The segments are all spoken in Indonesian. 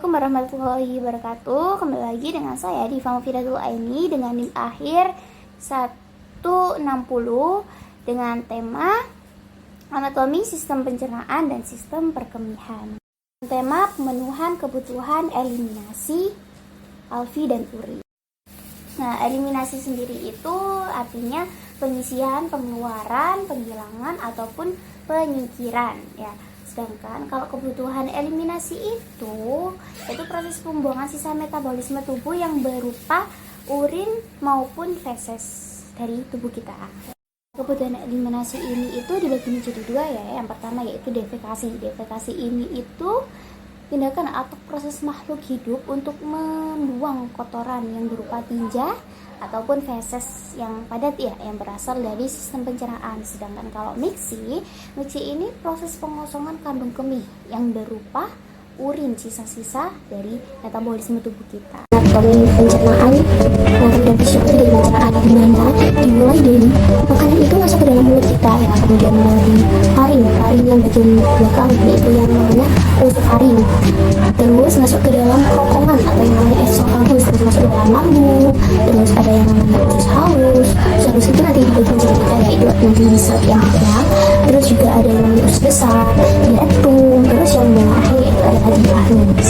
Assalamualaikum warahmatullahi wabarakatuh. Kembali lagi dengan saya Diva Mufidatul Aini dengan NIM akhir 160 dengan tema anatomi sistem pencernaan dan sistem perkemihan. Tema pemenuhan kebutuhan eliminasi alfi dan uri. Nah, eliminasi sendiri itu artinya pengisian, pengeluaran, penghilangan ataupun penyingkiran ya. Sedangkan kalau kebutuhan eliminasi itu proses pembuangan sisa metabolisme tubuh yang berupa urin maupun feses dari tubuh kita. Kebutuhan eliminasi ini itu dibagi menjadi dua ya. Yang pertama yaitu defekasi. Defekasi ini itu tindakan atau proses makhluk hidup untuk membuang kotoran yang berupa tinja ataupun feses yang padat ya, yang berasal dari sistem pencernaan. Sedangkan kalau miksi ini proses pengosongan kandung kemih yang berupa urin, sisa-sisa dari metabolisme tubuh kita. Anatomi pencernaan, anatomi fisiologi dari pencernaan dimana dimulai dari makanan itu masuk ke dalam mulut kita ya, kemudian melalui faring yang bagian belakang yaitu yang namanya faring, terus masuk ke dalam kerongkongan atau yang namanya esofagus, terus masuk ke dalam lambung, terus ada yang namanya usus halus. Usus itu nanti dibagi menjadi tiga yaitu nanti bisa yang belakang, terus juga ada yang namanya usus besar, diatum, terus yang bawah yaitu ada lagi anus.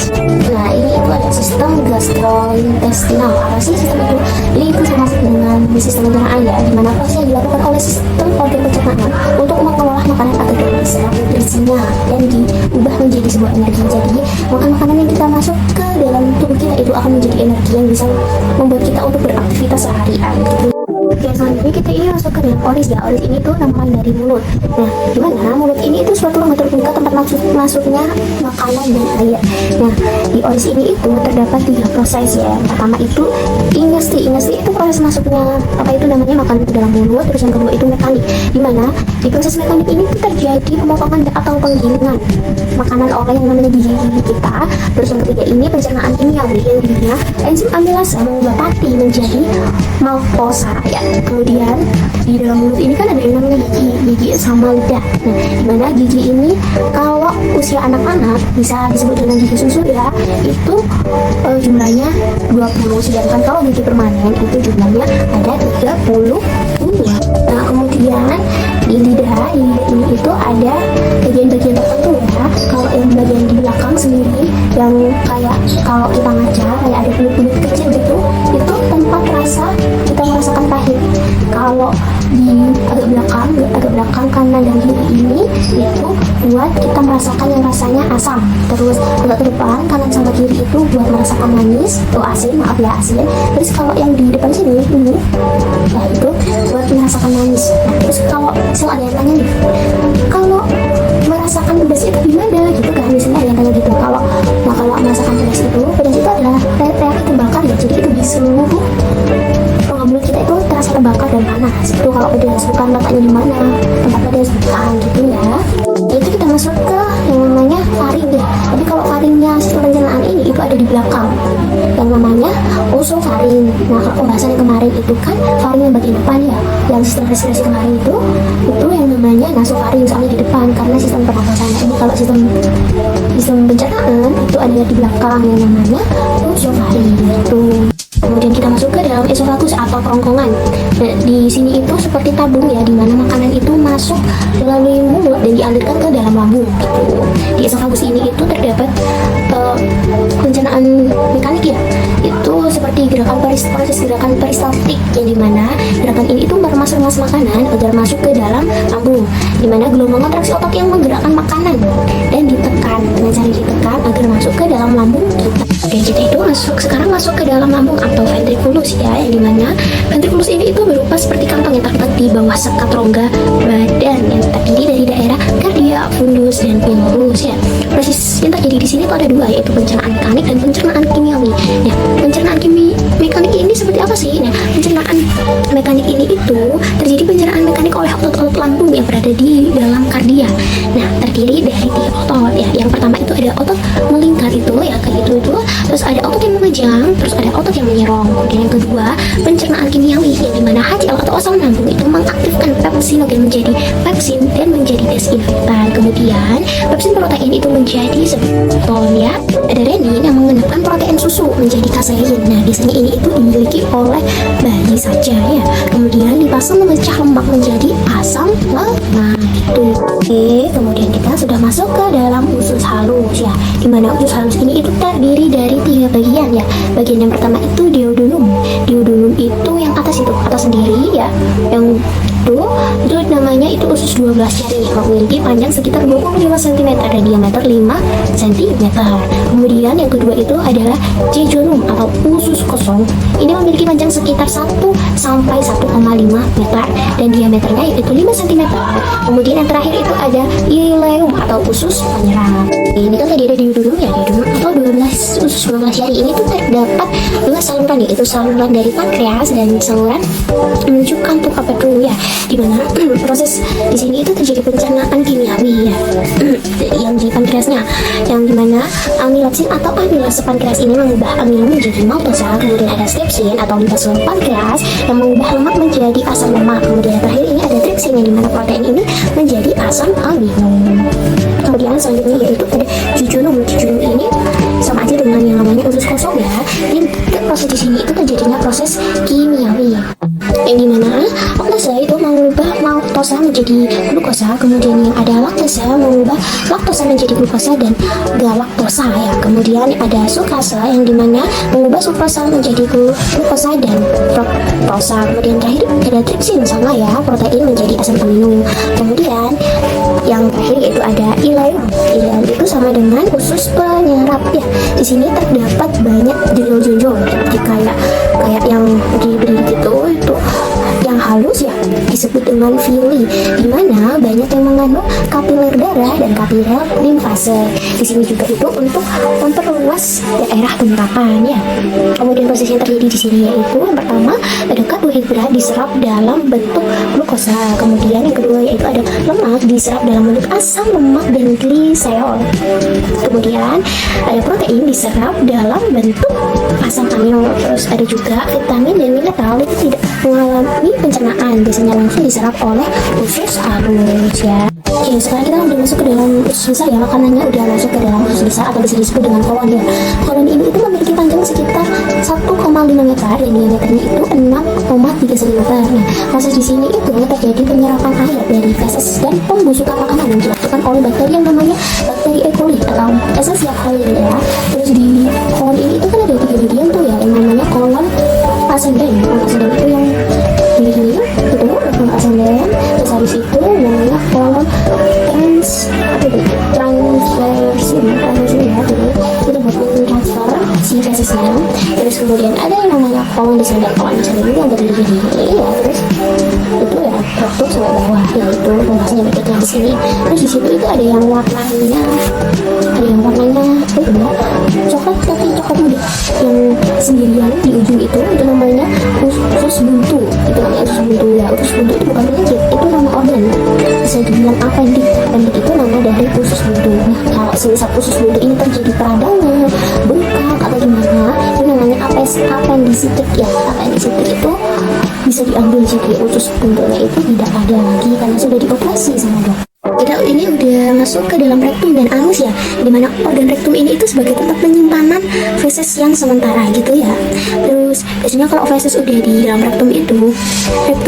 Nah ini itu ada sistem gastrointestinal. Apa sih sistem itu? Jadi itu termasuk dengan sistem pencernaan ya, dimana proses yang dilakukan oleh sistem organ pencernaan untuk mengolah makanan agar bisa nutrisinya dan diubah menjadi sebuah energi. Jadi makanan yang kita masuk ke dalam tubuh kita itu akan menjadi energi yang bisa membuat kita untuk beraktivitas seharian gitu. Oke, selanjutnya kita ini masuk ke dalam oris ya. Oris ini tuh namanya dari mulut. Nah, gimana mulut ini itu suatu ruang terbuka tempat masuknya makanan dan air. Nah, di oris ini itu terdapat tiga proses ya. Yang pertama itu ingesti. Ingesti itu proses masuknya apa itu namanya makanan ke dalam mulut. Terus yang kedua itu mekanik. Dimana di proses mekanik ini terjadi pemotongan atau penggilingan makanan oleh yang namanya gigi kita. Terus yang ketiga ini pencernaan kimiawi yang dimana enzim amilasa mengubah pati menjadi maltosa ya. Kemudian di dalam mulut ini kan ada yang namanya gigi sama lidah. Nah, dimana gigi ini kalau usia anak-anak bisa disebut dengan gigi susu ya, itu jumlahnya 20, sedangkan kalau gigi permanen itu jumlahnya ada 32. Nah, kemudian di lidah ini itu ada bagian-bagian tertentu ya. Kalau yang bagian di belakang sendiri yang kayak kalau kita ngaca kayak ada kulit-kulit kecil gitu, itu tempat rasa kita merasakan pahit. Kalau di agak belakang kanan dan kiri ini itu buat kita merasakan yang rasanya asam. Terus agak ke depan kanan sama kiri itu buat merasakan manis atau asin, asin. Terus kalau yang di depan sini ini ya itu buat merasakan manis. Nah, terus kalau ada yang tanya nih, kalau merasakan pedas itu gimana gitu kan, misalnya ada yang tanya gitu. Kalau merasakan pedas itu adalah reaksi terbakar ya, jadi itu di seluruh mulut kita itu terasa terbakar dan panas. Itu kalau pedas, bukan letaknya di mana tempat pedas, bukan gitu ya. Itu kita masuk ke yang namanya faring ya. Tapi kalau faringnya sistem pencernaan ini itu ada di belakang yang namanya osofaring. Nah, kalau pembahasan yang kemarin itu kan faring yang bagian depan ya, yang sistem respirasi kemarin itu yang namanya nasofaring soalnya di depan karena sistem pernapasan. Ini kalau sistem pencernaan itu ada di belakang yang namanya osofaring gitu. Kemudian kita masuk ke dalam esofagus atau kerongkongan. Nah, di sini itu seperti tabung ya, di mana makanan itu masuk melalui mulut dan dialirkan ke dalam lambung gitu. Di esofagus ini itu terdapat pencernaan mekanik ya. Itu seperti proses gerakan peristaltik yang dimana gerakan ini itu meremas-remas makanan agar masuk ke dalam lambung. Dimana gelombang kontraksi otot yang menggerakkan makanan dan ditekan dengan cara ditekan agar masuk ke dalam lambung kita. Oke, kita itu sekarang masuk ke dalam lambung atau ventriculus ya, yang dimana ventriculus ini itu berupa seperti kantong yang terletak di bawah sekat rongga badan yang terdiri dari daerah kardia, fundus, dan pylorus ya. Proses yang terjadi di sini itu ada dua, yaitu pencernaan mekanik dan pencernaan kimiawi. Nah, pencernaan mekanik ini seperti apa sih? Nah, pencernaan mekanik ini itu terjadi pencernaan mekanik oleh otot-otot lambung yang berada di dalam kardia. Nah, terdiri dari 3 otot ya. Yang pertama itu ada otot melingkar itu ya, kayak itu. Terus ada otot yang memejang, terus ada otot yang menyerong. Kemudian yang kedua, pencernaan kimiawi, yang dimana HCl atau asam lambung itu mengaktifkan pepsinogen menjadi pepsin dan menjadi desinfektan. Kemudian pepsin protein itu menjadi sebetulnya ya. Ada renin yang mengenalkan protein susu menjadi kasein. Nah, biasanya ini itu dimiliki oleh bayi saja ya. Kemudian lipase memecah lemak menjadi asam lemak gitu. Oke, kemudian kita sudah masuk ke dalam usus halus ya. Dimana usus halus ini itu terdiri dari 3 bagian ya. Bagian yang pertama itu duodenum. Duodenum itu yang atas itu, atas sendiri ya. Yang itu namanya itu usus 12 jari, memiliki panjang sekitar 25 cm dan diameter 5 cm. Kemudian yang kedua itu adalah jejunum atau usus kosong. Ini memiliki panjang sekitar 1 sampai 1,5 meter dan diameternya yaitu 5 cm. Kemudian yang terakhir itu ada ileum atau usus penyerap. Ini kan tadi ada duodenum ya, duodenum atau 12 usus 12 jari ini tuh terdapat 2 saluran, yaitu saluran dari pankreas dan saluran menuju kantung apa dulu ya, dimana proses di sini itu terjadi pencernaan kimiawi ya yang di pankreasnya, yang dimana amilopsin atau amilase pankreas ini mengubah amilum menjadi maltosa. Kemudian ada strepsin atau limfosol pankreas yang mengubah lemak menjadi asam lemak. Kemudian yang terakhir ini ada tripsin yang dimana protein ini menjadi asam amino. Kemudian selanjutnya yaitu ada jejunum. Jejunum ini sama aja dengan yang namanya usus kosong ya. Jadi proses di sini itu terjadinya proses kimiawi yang dimana laktase itu mengubah maltosa menjadi glukosa. Kemudian yang ada laktase mengubah laktosa menjadi glukosa dan galaktosa ya. Kemudian ada sukrase yang dimana mengubah sukrosa menjadi glukosa dan fruktosa. Kemudian terakhir ada tripsin, sama ya, protein menjadi asam amino. Kemudian yang terakhir yaitu ada ileum. Ileum itu sama dengan usus penyerap ya. Di sini terdapat banyak jonjol-jonjol seperti kayak yang di berlilit itu yang halus ya, disebut dengan villi, di mana banyak yang mengandung kapiler darah dan kapiler limfase. Di sini juga itu untuk memperluas daerah penerapan ya. Kemudian proses yang terjadi di sini yaitu yang pertama ada karbohidrat diserap dalam bentuk glukosa. Kemudian yang kedua yaitu ada lemak diserap dalam bentuk asam lemak dan gliserol. Kemudian ada protein diserap dalam bentuk asam amino. Terus ada juga vitamin dan mineral itu tidak mengalami pencernaan, biasanya langsung diserap oleh usus halus ya. Oke, sekarang kita udah masuk ke dalam usus besar ya. Makanannya udah masuk ke dalam usus besar atau bisa disebut dengan kolon ya. Kolon ini itu memiliki panjang sekitar 1,5 meter dan diameternya itu 6,3 cm. Nah, proses di sini itu terjadi penyerapan air dari feses dan pembusukan makanan yang dilakukan oleh bakteri yang namanya bakteri E. coli atau Escherichia coli ya. Terus di kolon ini itu kan ada 3 bagian tuh ya, yang namanya kolon ascending. Kolon ascending itu yang ini itu kolon ascending. Terus habis itu namanya kolon transversi ya, jadi itu buat transfer si fesesnya. Terus kemudian ada yang namanya kolon descending. Kolon descending itu yang berdiri ya, terus itu ya waktu sampai bawah ya, itu pembahasannya berikutnya di sini. Terus di situ itu ada yang warnanya coklat, tapi coklat muda yang sendirian di ujung itu namanya usus buntu. Itu namanya usus buntu ya. Usus buntu itu bukan penyakit, itu nama organ, bisa dibilang appendix. Appendix itu nama dari usus buntu. Nah, kalau semisal usus buntu ini terjadi peradangan, bengkak atau gimana, itu namanya appendicitis ya. Appendicitis itu bisa diambil jadi usus buntunya itu tidak ada lagi karena sudah dioperasi sama dokter. Kita ini udah masuk ke dalam rektum dan anus ya, dimana organ rektum ini itu sebagai tempat penyimpanan feses yang sementara gitu ya. Terus biasanya kalau feses udah di dalam rektum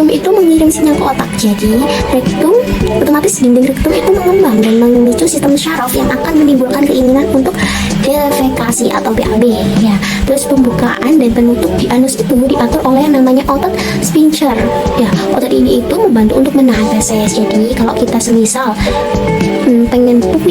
itu mengirim sinyal ke otak. Jadi rektum otomatis dinding rektum itu mengembang dan memicu sistem syaraf yang akan menimbulkan keinginan untuk defekasi atau BAB ya. Terus pembukaan dan penutup di anus itu diatur oleh yang namanya otot sphincter ya. Otot ini itu membantu untuk menahan feses. Jadi kalau kita semisal pengen pup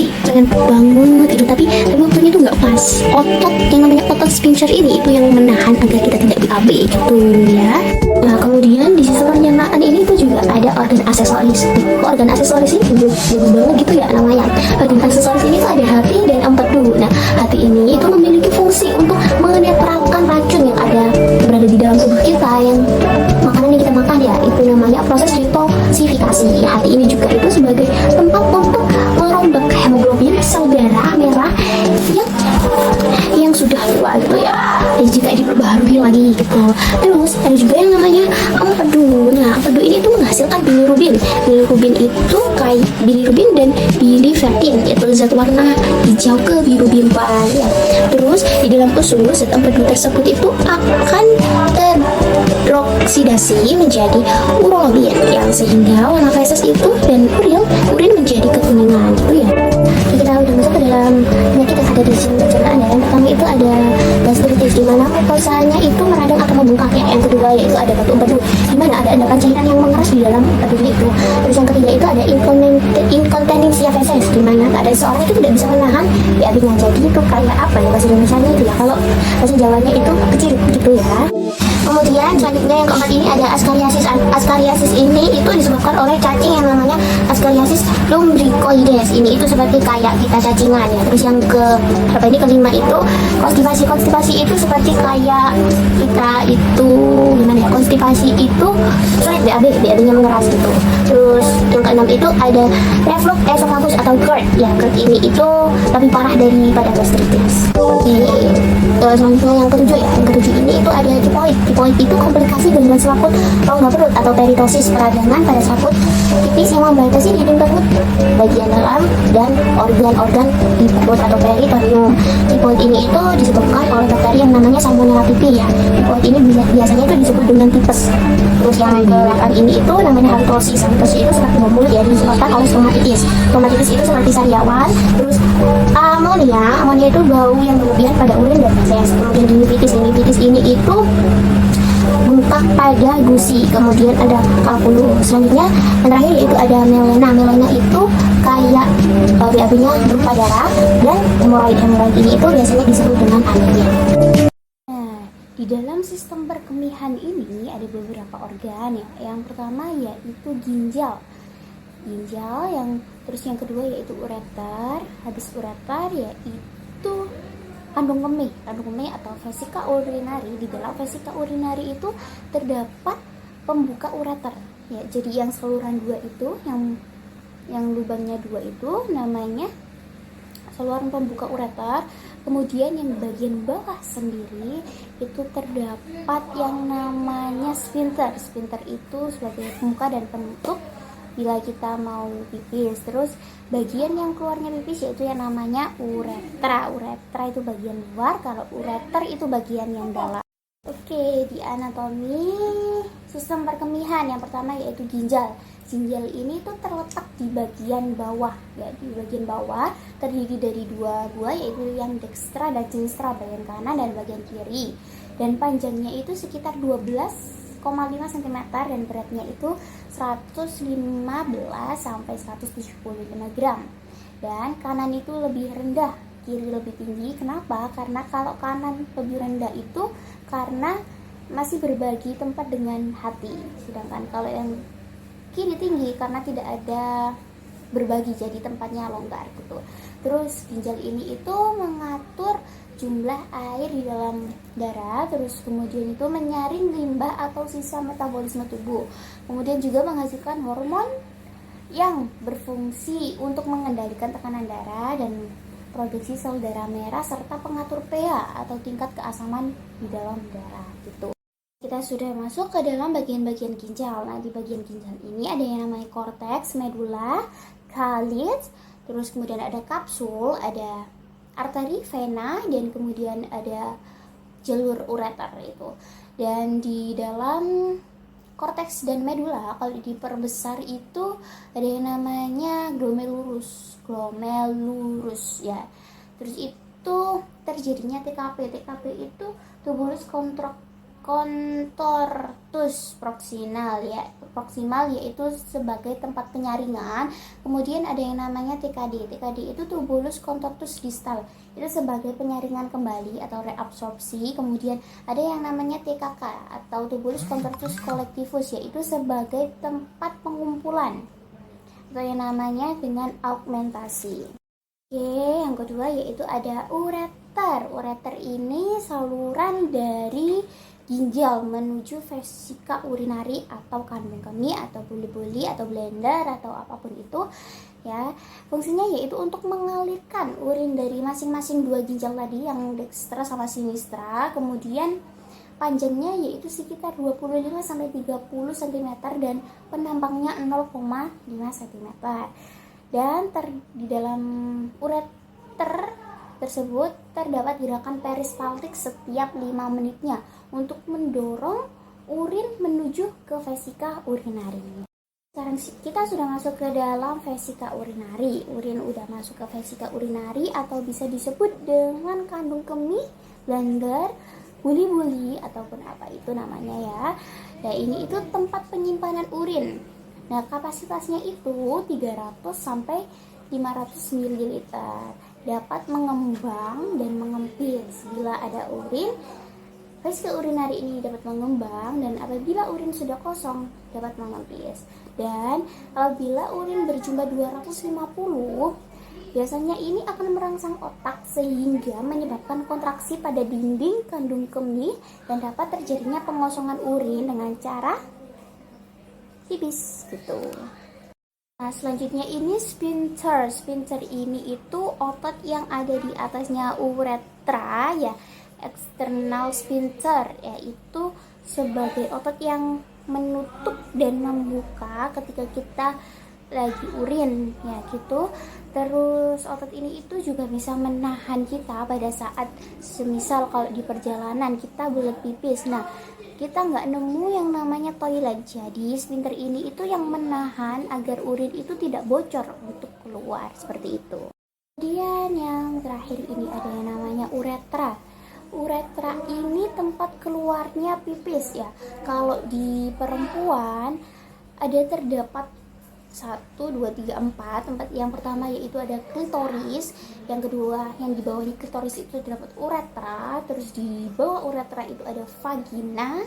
bangun gitu, tapi waktunya itu nggak pas, otot yang namanya otot sphincter ini itu yang menahan agar kita tidak BAB gitu ya. Nah, kemudian di sistem pencernaan ini itu juga ada organ aksesoris. Organ aksesoris ini juga banget gitu ya namanya. Organ aksesoris ini tuh ada hati dan empedu. Nah, hati ini itu memiliki fungsi untuk menetralkan racun yang ada berada di dalam tubuh kita, yang makanan yang kita makan ya. Itu namanya proses detoksifikasi sebagai tempat untuk merombak hemoglobin sel darah merah yang sudah tua gitu ya, dan jika diperbaharui lagi gitu. Terus ada juga yang namanya empedu. Nah, empedu ini tuh menghasilkan bilirubin. Bilirubin itu kayak bilirubin dan bilivertin, yaitu zat warna hijau kebiru-biruan ya. Terus di dalam usus zat empedu tersebut itu akan teroksidasi menjadi urolobin, yang sehingga warna feses itu dan urin menjadi kekuningan gitu ya. Kita udah masuk ke dalam penyakit yang ada di sistem pencernaan ya. Yang pertama itu ada gastritis, di mana mukosanya itu meradang atau membengkak ya. Yang kedua yaitu ada batu empedu, di mana ada endapan cairan yang mengeras di dalam empedu itu. Terus yang ketiga itu ada inkontinensia feses, di mana ada seorang itu tidak bisa menahan BAB-nya. Jadi itu kayak apa ya bahasa Indonesia-nya itu ya, kalau bahasa Jawanya itu kecil gitu ya. Kemudian selanjutnya yang keempat ini ada askariasis. Askariasis ini itu disebabkan oleh cacing yang namanya Askariasis lumbricoides. Ini itu seperti kayak kita cacingan ya. Terus yang kelima itu konstipasi. Konstipasi itu seperti kayak kita itu gimana ya? Konstipasi itu sulit BAB-nya mengeras gitu. Terus yang keenam itu ada reflux esophagus atau GERD. Ya, GERD ini itu lebih parah daripada gastritis. Oke. Selanjutnya yang ketujuh ya. Yang ketujuh ini itu ada tipoid. Tipoid itu komplikasi gangguan selaput rongga perut atau peritosis, peradangan pada selaput tipis yang membatasi hidung perut bagian dalam dan organ-organ di perut atau peritorium. Tipoid ini itu disebabkan oleh bakteri yang namanya Salmonella typhi ya. Tipoid ini biasanya itu disebut dengan tipes. Terus yang ke-8 ini itu namanya halitosis. Halitosis itu seperti mulut ya, disebabkan oleh stomatitis. Stomatitis itu seperti sariawan. Terus amonia itu bau yang berlebihan pada urin dan feses. Kemudian gingivitis ini itu bengkak pada gusi. Kemudian ada kalkulu. Selanjutnya yang terakhir yaitu ada melena. Melena itu kayak BAB-nya berupa darah, dan hemoroid ini itu biasanya disebut dengan anemia. Nah, di dalam sistem perkemihan ini ada beberapa organ ya. Yang pertama yaitu ginjal. Yang kedua yaitu ureter. Habis ureter yaitu kandung kemih atau vesika urinari. Di dalam vesika urinari itu terdapat pembuka ureter ya. Jadi yang saluran dua itu, yang lubangnya dua itu namanya saluran pembuka ureter. Kemudian yang bagian bawah sendiri itu terdapat yang namanya sphincter. Sphincter itu sebagai pembuka dan penutup bila kita mau pipis. Terus bagian yang keluarnya pipis yaitu yang namanya uretra. Uretra itu bagian luar, kalau ureter itu bagian yang dalam. Oke, di anatomi sistem perkemihan yang pertama yaitu ginjal. Ginjal ini tuh terletak di bagian bawah ya. Di bagian bawah terdiri dari dua buah yaitu yang dextra dan sinistra, bagian kanan dan bagian kiri. Dan panjangnya itu sekitar 12,5 cm dan beratnya itu 115 sampai 175 gram. Dan kanan itu lebih rendah, kiri lebih tinggi. Kenapa? Karena kalau kanan lebih rendah itu karena masih berbagi tempat dengan hati. Sedangkan kalau yang kiri tinggi karena tidak ada berbagi, jadi tempatnya longgar gitu. Terus ginjal ini itu mengatur jumlah air di dalam darah, terus kemudian itu menyaring limbah atau sisa metabolisme tubuh. Kemudian juga menghasilkan hormon yang berfungsi untuk mengendalikan tekanan darah dan produksi sel darah merah, serta pengatur pH atau tingkat keasaman di dalam darah gitu. Kita sudah masuk ke dalam bagian-bagian ginjal. Nah, di bagian ginjal ini ada yang namanya korteks, medula, calyx, terus kemudian ada kapsul, ada arteri, vena, dan kemudian ada jalur ureter itu. Dan di dalam korteks dan medula kalau diperbesar itu ada yang namanya glomerulus ya. Terus itu terjadinya TKP. TKP itu tubulus contortus proximal ya. Proximal yaitu sebagai tempat penyaringan. Kemudian ada yang namanya TKD. TKD itu tubulus contortus distal, itu sebagai penyaringan kembali atau reabsorpsi. Kemudian ada yang namanya TKK atau tubulus contortus collectivus, yaitu sebagai tempat pengumpulan atau yang namanya dengan augmentasi. Oke, yang kedua yaitu ada ureter. Ureter ini saluran dari ginjal menuju vesika urinari atau kandung kemih atau boli-boli atau blender atau apapun itu ya. Fungsinya yaitu untuk mengalirkan urin dari masing-masing dua ginjal tadi yang dekstra sama sinistra. Kemudian panjangnya yaitu sekitar 25 sampai 30 cm dan penampangnya 0,5 cm. Dan di dalam ureter tersebut terdapat gerakan peristaltik setiap 5 menitnya untuk mendorong urin menuju ke vesika urinari. Sekarang kita sudah masuk ke dalam vesika urinari. Urin udah masuk ke vesika urinari atau bisa disebut dengan kandung kemih, blender, buli-buli ataupun apa itu namanya ya. Nah, ini itu tempat penyimpanan urin. Nah, kapasitasnya itu 300 sampai 500 ml. Dapat mengembang dan mengempis. Bila ada urin, vesika urinari ini dapat mengembang, dan apabila urin sudah kosong dapat mengempis. Dan apabila urin berjumlah 250, biasanya ini akan merangsang otak sehingga menyebabkan kontraksi pada dinding kandung kemih dan dapat terjadinya pengosongan urin dengan cara pipis gitu. Nah, selanjutnya ini sphincter. Sphincter ini itu otot yang ada di atasnya uretra ya, external sphincter, yaitu sebagai otot yang menutup dan membuka ketika kita lagi urin ya gitu. Terus otot ini itu juga bisa menahan kita pada saat semisal kalau di perjalanan kita bulat pipis. Nah, kita nggak nemu yang namanya toilet, jadi sphincter ini itu yang menahan agar urin itu tidak bocor untuk keluar seperti itu. Kemudian yang terakhir ini ada yang namanya uretra. Uretra ini tempat keluarnya pipis ya. Kalau di perempuan ada terdapat 1, 2, 3, 4 tempat. Yang pertama yaitu ada klitoris, yang kedua yang di bawah klitoris itu terdapat uretra, terus di bawah uretra itu ada vagina,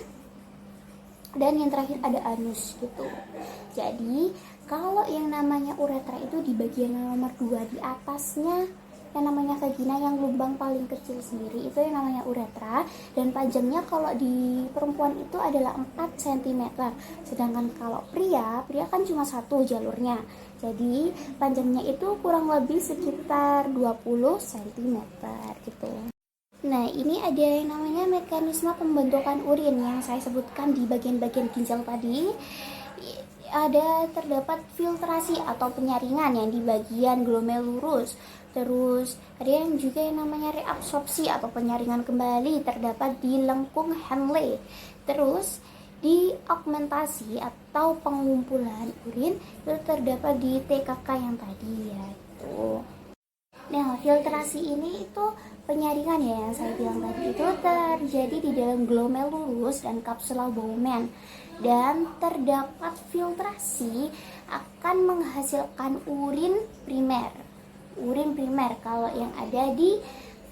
dan yang terakhir ada anus gitu. Jadi kalau yang namanya uretra itu di bagian nomor 2 di atasnya, yang namanya vagina yang lubang paling kecil sendiri itu yang namanya uretra, dan panjangnya kalau di perempuan itu adalah 4 cm. Sedangkan kalau pria kan cuma 1 jalurnya. Jadi panjangnya itu kurang lebih sekitar 20 cm gitu. Nah, ini ada yang namanya mekanisme pembentukan urin yang saya sebutkan di bagian-bagian ginjal tadi. Ada terdapat filtrasi atau penyaringan yang di bagian glomerulus. Terus ada yang juga yang namanya reabsorpsi atau penyaringan kembali terdapat di lengkung Henle. Terus di augmentasi atau pengumpulan urin itu terdapat di TKK yang tadi ya itu. Nah, filtrasi ini itu penyaringan ya yang saya bilang tadi itu terjadi di dalam glomerulus dan kapsula Bowman, dan terdapat filtrasi akan menghasilkan urin primer kalau yang ada di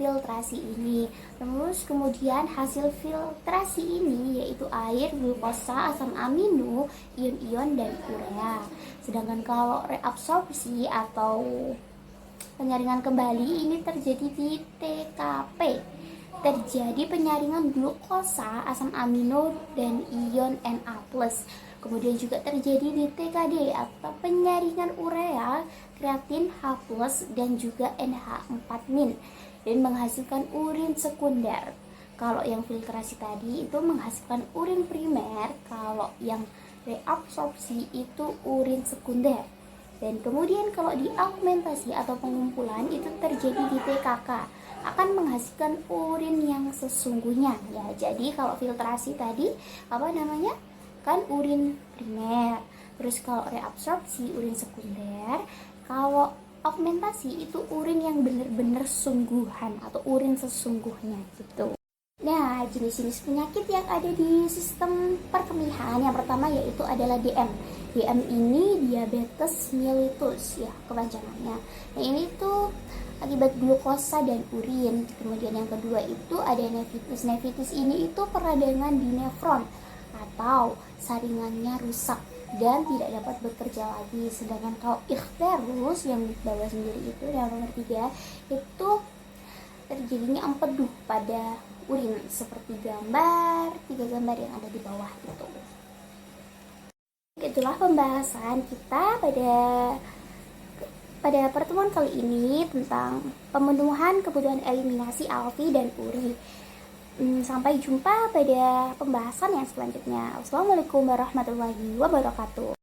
filtrasi ini. Terus kemudian hasil filtrasi ini yaitu air, glukosa, asam amino, ion-ion, dan urea. Sedangkan kalau reabsorpsi atau penyaringan kembali ini terjadi di TKP, terjadi penyaringan glukosa, asam amino, dan ion Na+. Kemudian juga terjadi di TKD atau penyaringan urea, kreatin H+, dan juga NH4- dan menghasilkan urin sekunder. Kalau yang filtrasi tadi itu menghasilkan urin primer, kalau yang reabsorpsi itu urin sekunder. Dan kemudian kalau di augmentasi atau pengumpulan itu terjadi di TKK, akan menghasilkan urin yang sesungguhnya ya. Jadi kalau filtrasi tadi apa namanya? Kan urin primer. Terus kalau reabsorpsi urin sekunder, kalau augmentasi itu urin yang benar-benar sungguhan atau urin sesungguhnya gitu. Nah, jenis-jenis penyakit yang ada di sistem perkemihan yang pertama yaitu adalah DM. DM ini diabetes mellitus ya kepanjangannya. Nah, ini tuh akibat glukosa dan urin. Kemudian yang kedua itu ada nephritis. Nephritis ini itu peradangan di nefron atau saringannya rusak dan tidak dapat bekerja lagi. Sedangkan kalau ichthyorus yang bawah sendiri itu yang nomor 3 itu terjadinya empedu pada urin seperti tiga gambar yang ada di bawah itu. Itulah pembahasan kita pada pertemuan kali ini tentang pemenuhan kebutuhan eliminasi ALFI dan URI. Sampai jumpa pada pembahasan yang selanjutnya. Wassalamualaikum warahmatullahi wabarakatuh.